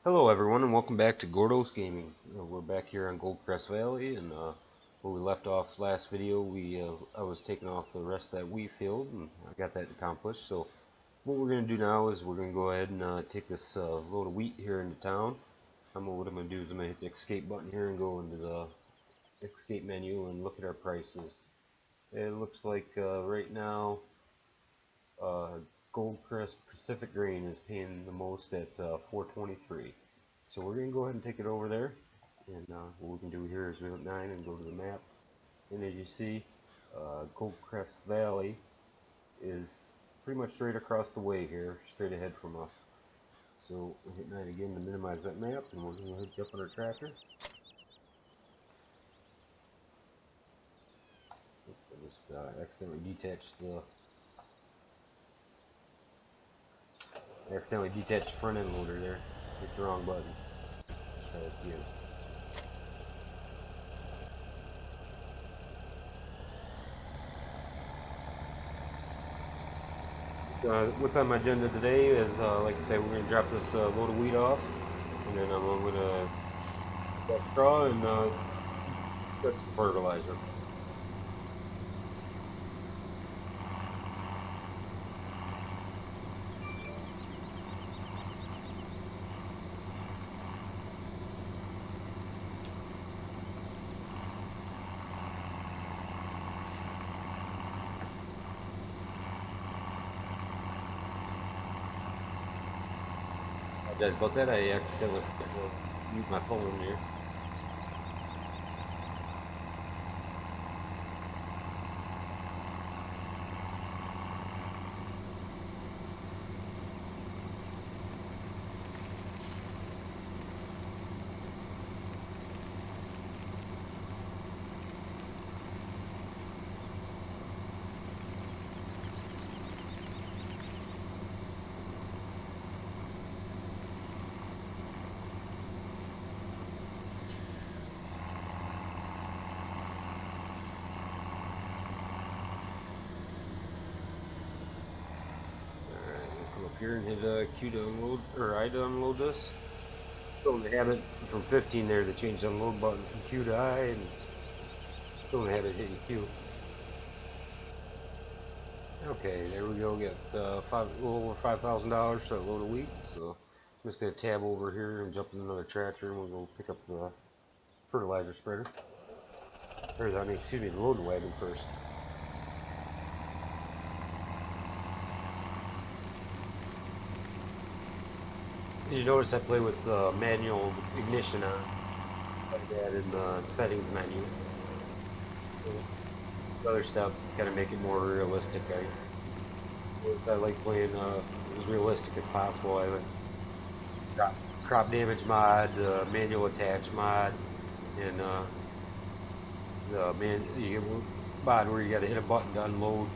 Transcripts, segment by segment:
Hello everyone and welcome back to Gordo's Gaming. We're back here on Goldcrest Valley, and where we left off last video, I was taking off the rest of that wheat field and I got that accomplished. So what we're going to do now is we're going to go ahead and take this load of wheat here into town. What I'm going to do is I'm going to hit the escape button here and go into the escape menu and look at our prices. It looks like right now uh, Goldcrest Pacific Grain is paying the most at $4.23. So we're going to go ahead and take it over there. And what we can do here is we hit 9 and go to the map. And as you see, Goldcrest Valley is pretty much straight across the way here, straight ahead from us. So we'll hit 9 again to minimize that map, and we're going to hit jump on our tractor. I just accidentally detached the front end loader there. Hit the wrong button. Let's try this again. What's on my agenda today is, like I said, we're going to drop this load of wheat off, and then I'm going to get straw and get some fertilizer. Apologize about that. I accidentally mute my phone here. Here and hit Q to unload, or I to unload this. Still in the habit from 15 there to change the unload button from Q to I, and still in the habit of hitting Q. Okay, there we go. Get a little over $5,000 for that load of wheat. So I'm just gonna tab over here and jump in another tractor, and we'll go pick up the fertilizer spreader. Or excuse me, the load wagon first. Did you notice I play with manual ignition on? Like that in the settings menu. The other stuff kind of make it more realistic. I like playing as realistic as possible. I like crop damage mod, manual attach mod, and you get mod where you got to hit a button to unload.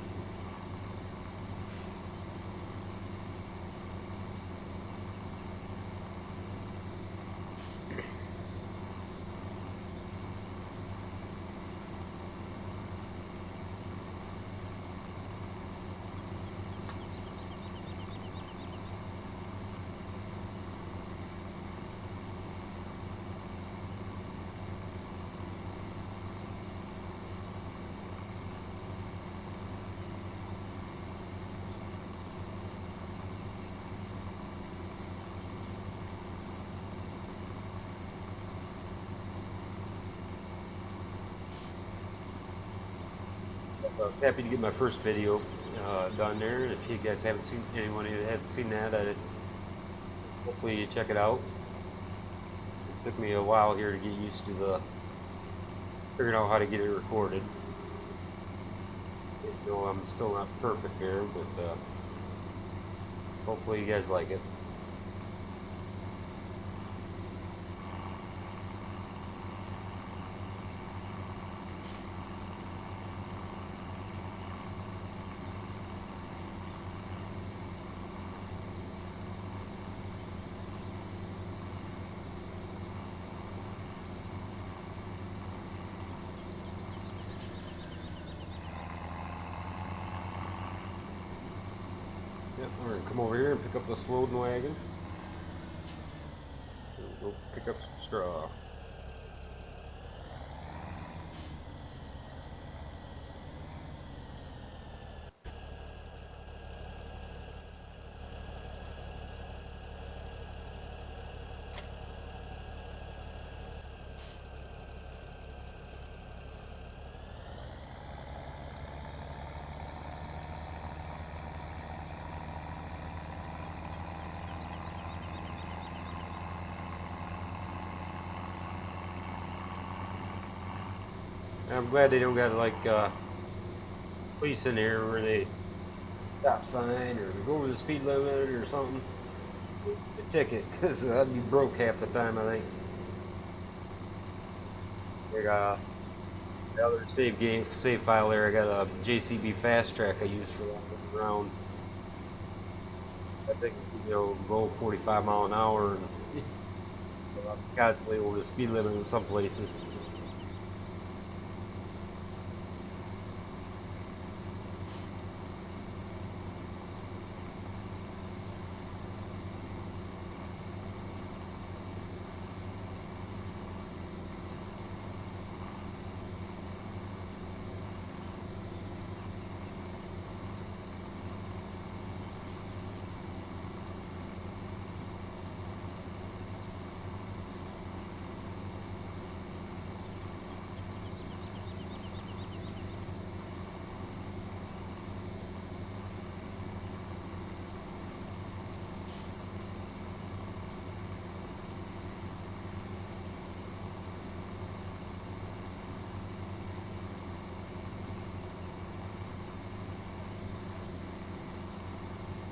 Happy to get my first video done there. If you guys haven't seen, anyone who hasn't seen that, hopefully you check it out. It took me a while here to get used to figuring out how to get it recorded. You know, I'm still not perfect there, but hopefully you guys like it. Yep, we're gonna come over here and pick up this loading wagon. Go pick up some straw. I'm glad they don't got like police in here where they stop sign or go over the speed limit or something. A ticket, because I'd be broke half the time, I think. I got the other save file there. I got a JCB fast track I use for that around. I think go 45 mile an hour and constantly over the speed limit in some places.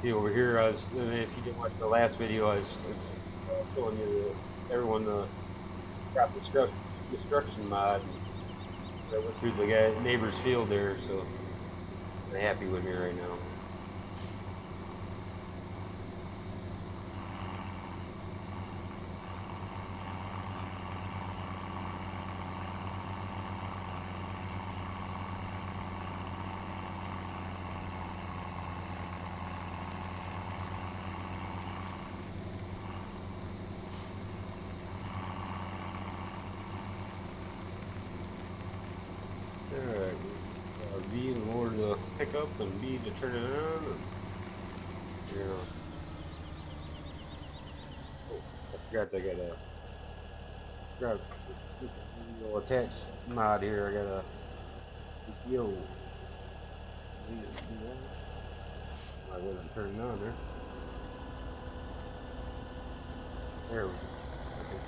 See over here, if you didn't watch the last video, I was showing you everyone got the destruction mod. I went through the neighbor's field there, so they're happy with me right now. Alright, B and lower the pickup and B to turn it on. And, oh, I forgot I got a little attached mod here. I got a PTO. I wasn't turning on there. There we go. Okay.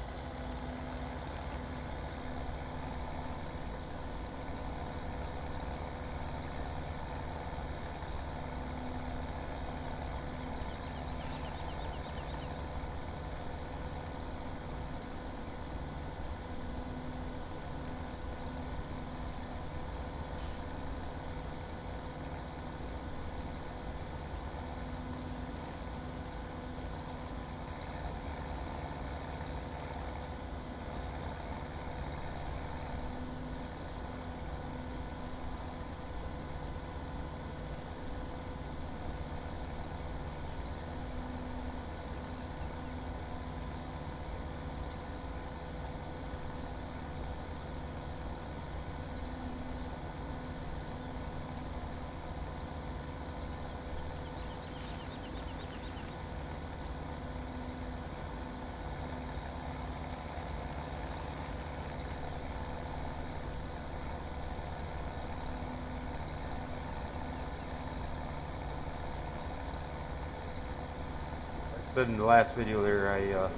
Said in the last video there,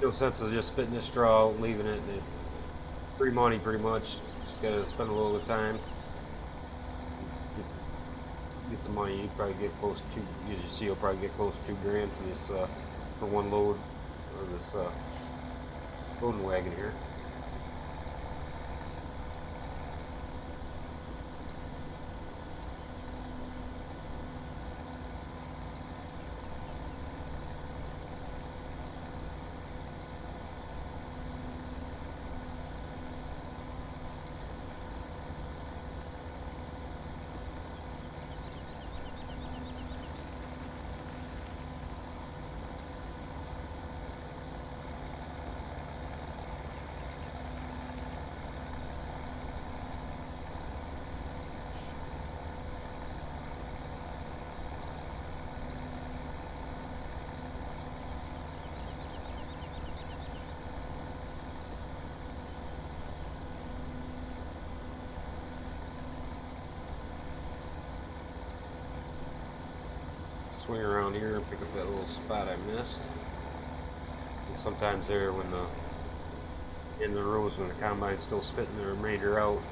no sense of just spitting the straw out, leaving it. Free money, pretty much. Just gotta spend a little bit of time. Get some money. You probably get close to. You see, you'll probably get close to $2,000 for this for one load, or this loading wagon here. swing around here and pick up that little spot I missed. And sometimes there when in the rows when the combine's still spitting the remainder out,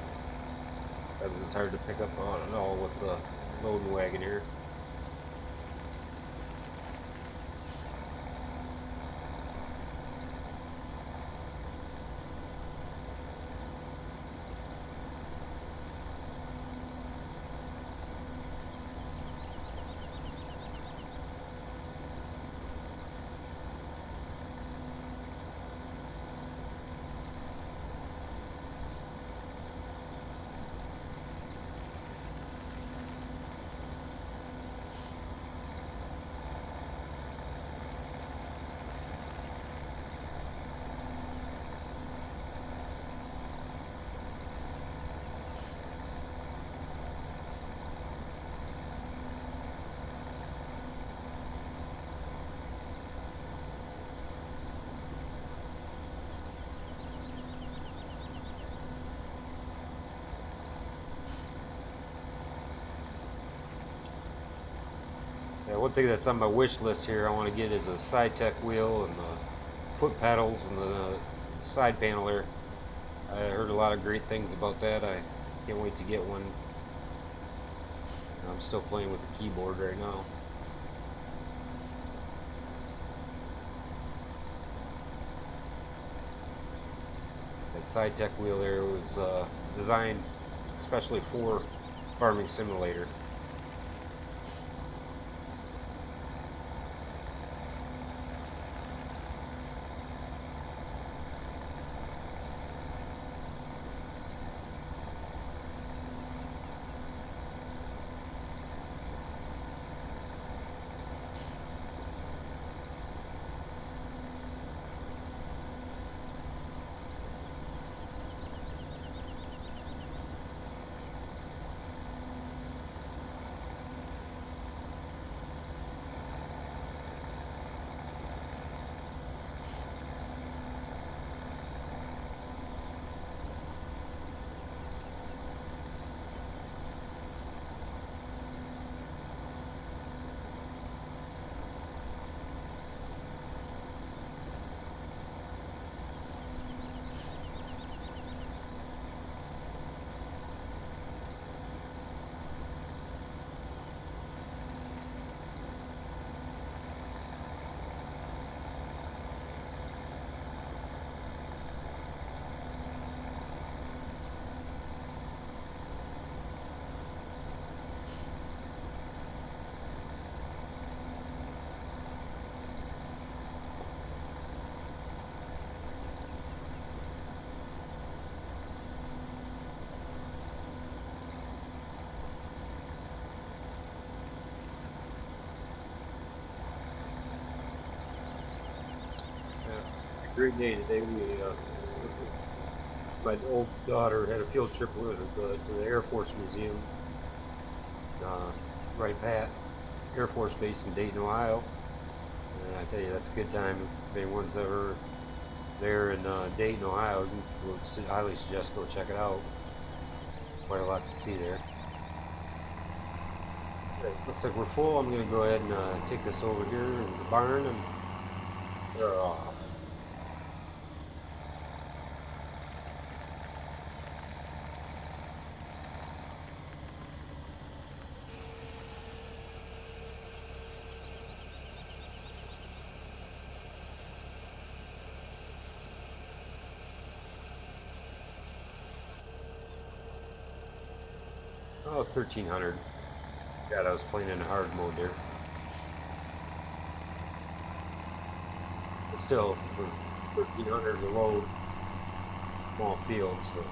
because it's hard to pick up on it all with the loading wagon here. Yeah, one thing that's on my wish list here I want to get is a side tech wheel and the foot pedals and the side panel there. I heard a lot of great things about that. I can't wait to get one. I'm still playing with the keyboard right now. That side tech wheel there was designed especially for Farming Simulator. Great day today. My old daughter had a field trip with her to the Air Force Museum, right at Air Force Base in Dayton, Ohio. And I tell you, that's a good time. If anyone's ever there in Dayton, Ohio, I would highly suggest go check it out. Quite a lot to see there. Okay, looks like we're full. I'm going to go ahead and take this over here in the barn and they're off. Oh, 1300. God, I was playing in hard mode there. But still, for 1300 to load small field, so.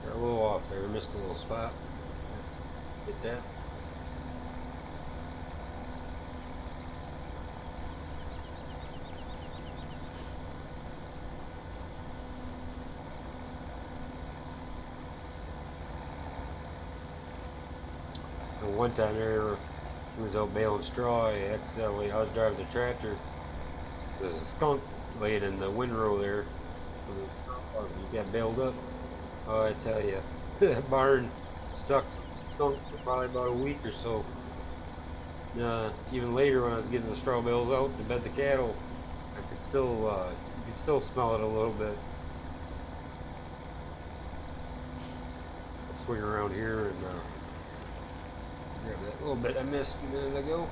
Got a little off there, missed a little spot. Get that. And one time there, he was out baling straw. I was driving the tractor. There's a skunk laying in the windrow there. He got bailed up. Oh, I tell you, that barn stunk for probably about a week or so. Even later when I was getting the straw bales out to bed the cattle, I could still, you could still smell it a little bit. I'll swing around here and grab that little bit I missed a minute ago.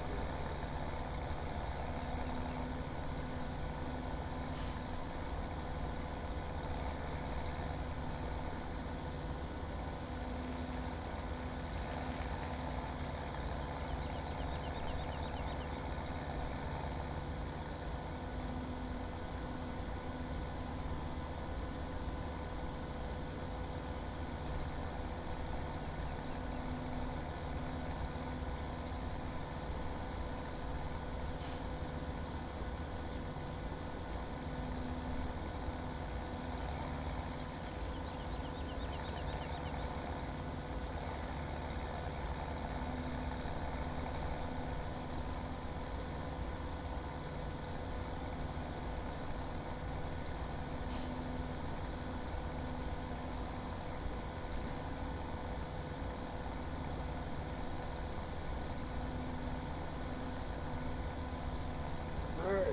Alright,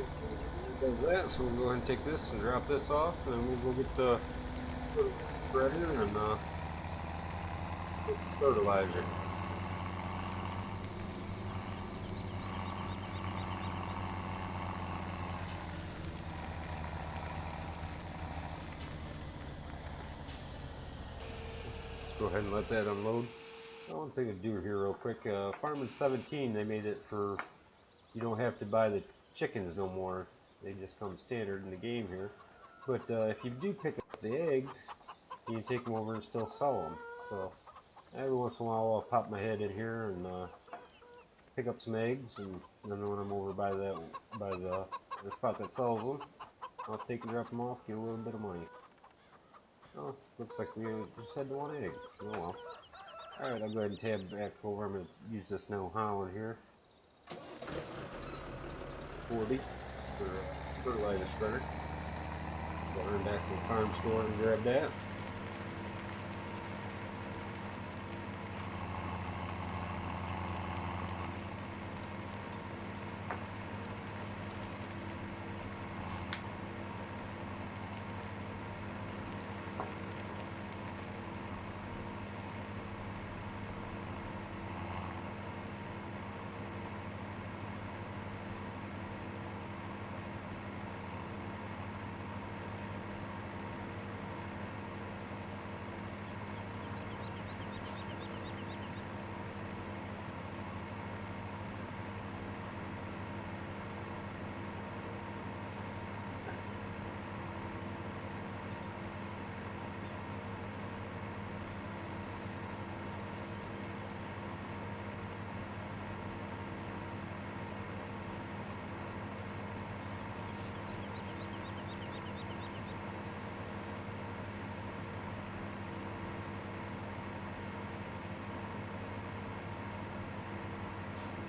does that, so we'll go ahead and take this and drop this off, and then we'll go get the spreader and fertilizer. Let's go ahead and let that unload. One thing to do here real quick, Farming 17, they made it for, you don't have to buy the chickens no more. They just come standard in the game here. But if you do pick up the eggs, you can take them over and still sell them. So every once in a while I'll pop my head in here and pick up some eggs, and then when I'm over by the spot that sells them, I'll take and drop them off, get a little bit of money. Oh, looks like we just had one egg. Oh well. Alright, I'll go ahead and tab back over. I'm going to use this now Holland here. 40 for a fertilizer spreader. Go run back to the farm store and grab that.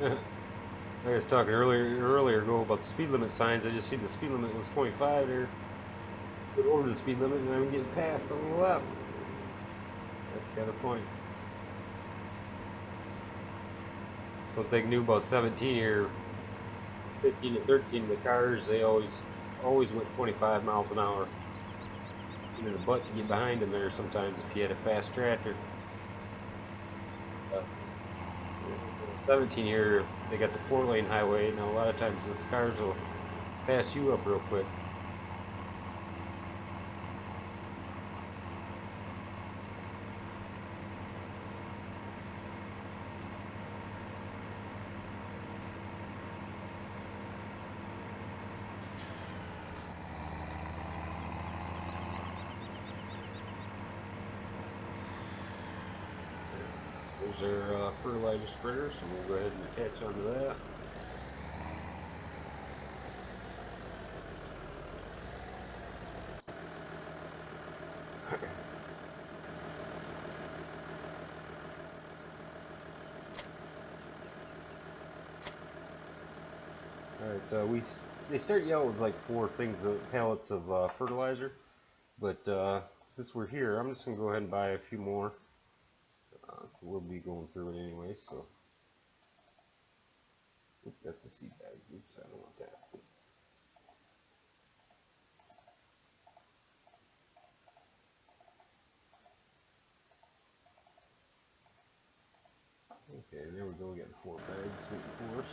I was talking earlier ago about the speed limit signs. I just see the speed limit was 25 there. Get over the speed limit and I'm getting passed on the left. That's got a point. Something new about 17 here, 15 to 13, the cars, they always went 25 miles an hour. You know, the butt to get behind them there sometimes if you had a fast tractor. 17 here, they got the 4-lane highway. Now a lot of times those cars will pass you up real quick. There's our fertilizer spreader, so we'll go ahead and attach onto that. Alright, they start you out with like 4 pallets of fertilizer, but since we're here, I'm just going to go ahead and buy a few more. We'll be going through it anyway, so. Oops, that's a seed bag. Oops, I don't want that. Okay, there we go, getting 4 bags waiting for us.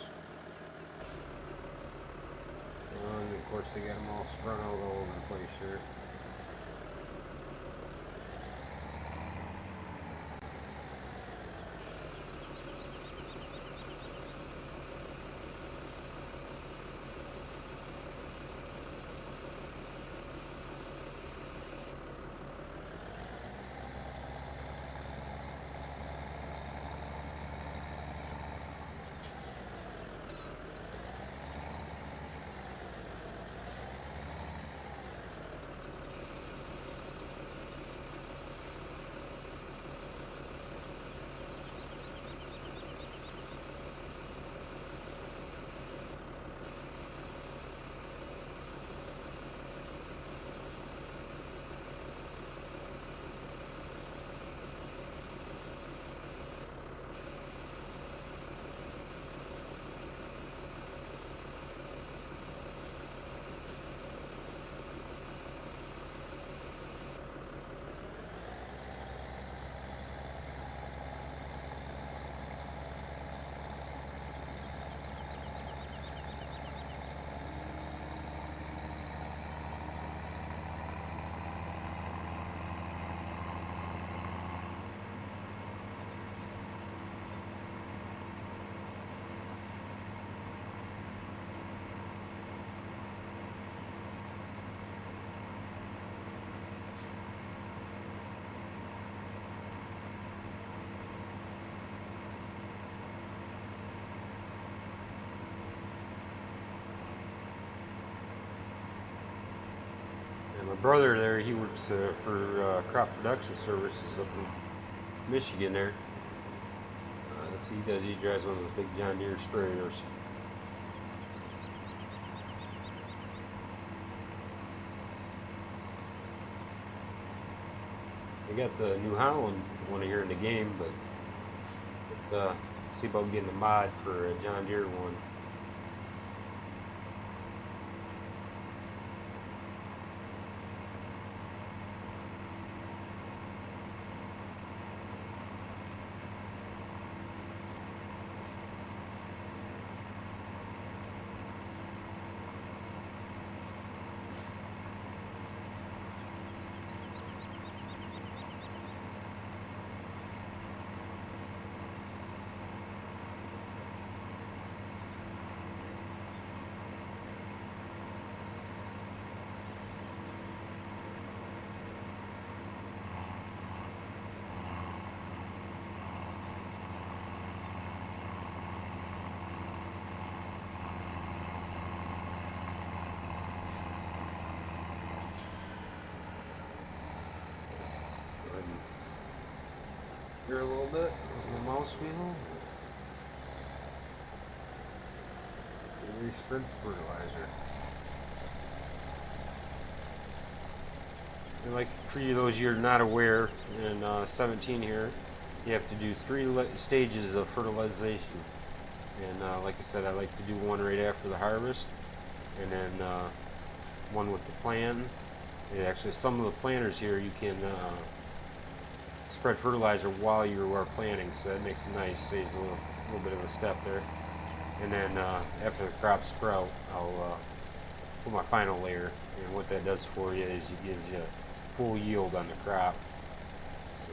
And of course they got them all sprung out all over the place here. My brother there, he works for crop production services up in Michigan there. So he drives one of those big John Deere sprayers. I got the New Holland one here in the game, but see about getting a mod for a John Deere one. Here a little bit on the mouse wheel. Sprints fertilizer. And like for you, those you're not aware, in 17 here, you have to do 3 stages of fertilization. And like I said, I like to do one right after the harvest, and then one with the plant. And actually, some of the planters here you can spread fertilizer while you are planting, so that makes it nice, saves a little bit of a step there. And then after the crops sprout, I'll put my final layer, and what that does for you is it gives you full yield on the crop. So.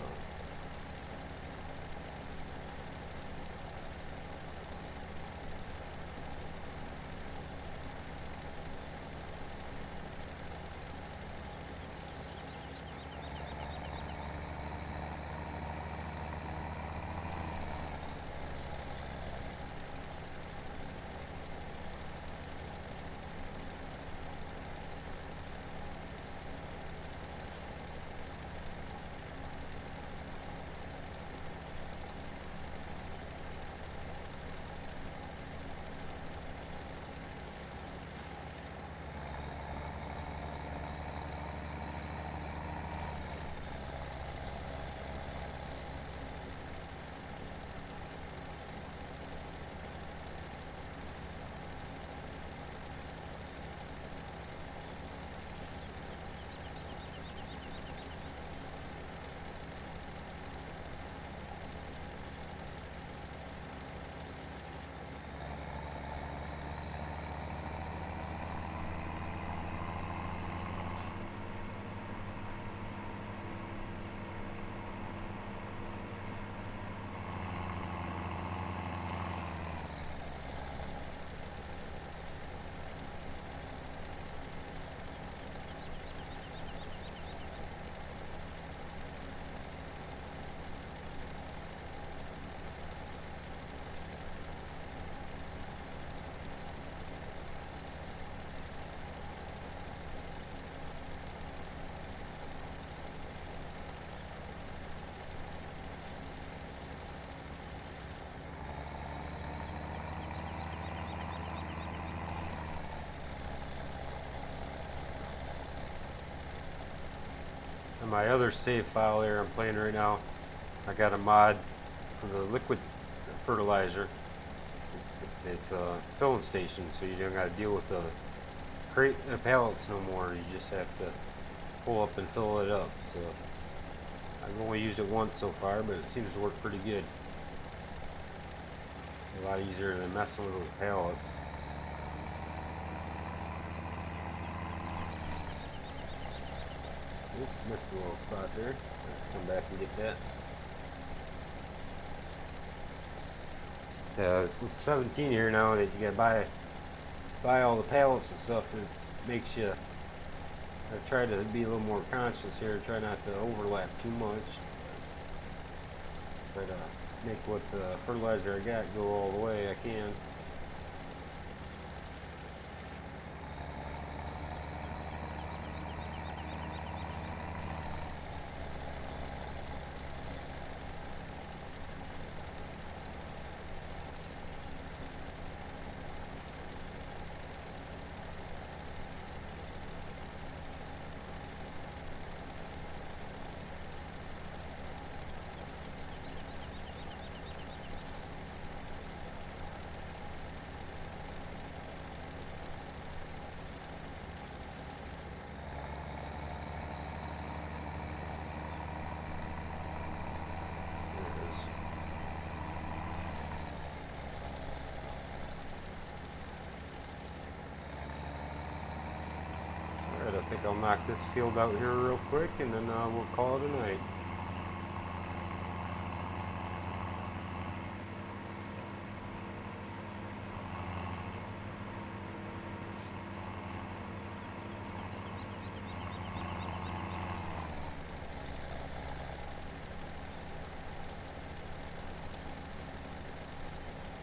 my other save file there I'm playing right now, I got a mod for the liquid fertilizer. It's a filling station, so you don't got to deal with the crate pallets no more. You just have to pull up and fill it up. So I've only used it once so far, but it seems to work pretty good. A lot easier than messing with those pallets. Oops, missed a little spot there. Let's come back and get that. With 17 here now, that you gotta buy all the pallets and stuff, it makes you. I try to be a little more conscious here, try not to overlap too much. Try to make what the fertilizer I got go all the way I can. I think I'll knock this field out here real quick, and then we'll call it a night.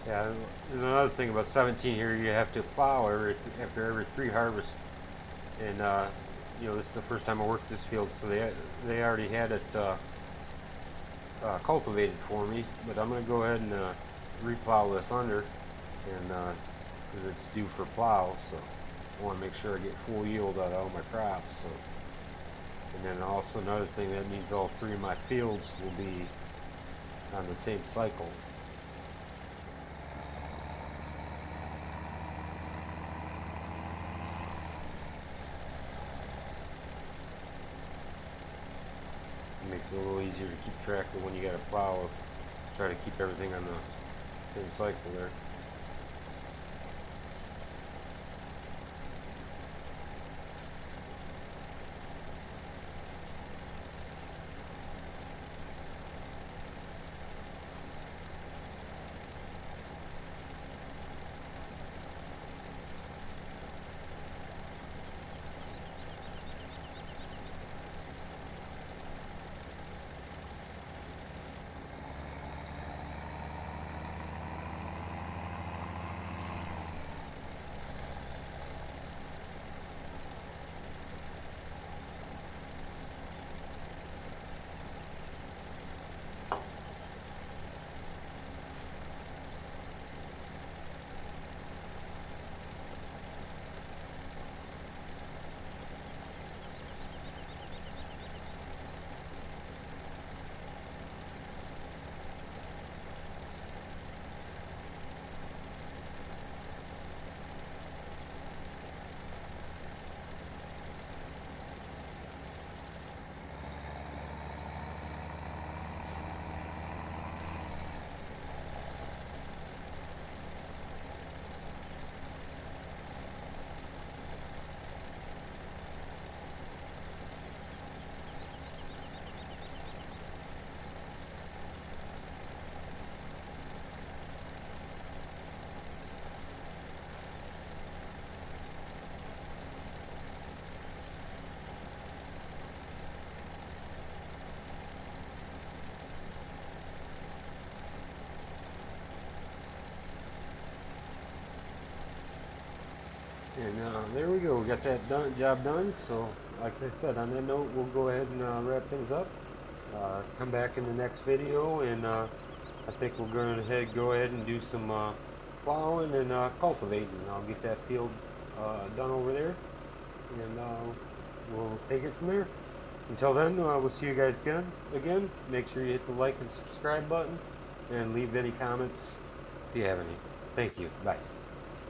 Yeah, and another thing about 17 here, you have to plow after every 3 harvests. And you know, this is the first time I worked this field, so they already had it cultivated for me. But I'm going to go ahead and replow this under, and because it's due for plow, so I want to make sure I get full yield out of all my crops. So, and then also another thing, that means all 3 of my fields will be on the same cycle. Makes it a little easier to keep track of when you got to plow. Try to keep everything on the same cycle there. And there we go, we got that job done. So like I said, on that note, we'll go ahead and wrap things up. Come back in the next video, and I think we're going to go ahead and do some plowing and cultivating. I'll get that field done over there, and we'll take it from there. Until then, we'll see you guys again. Make sure you hit the like and subscribe button and leave any comments if you have any. Thank you. Bye.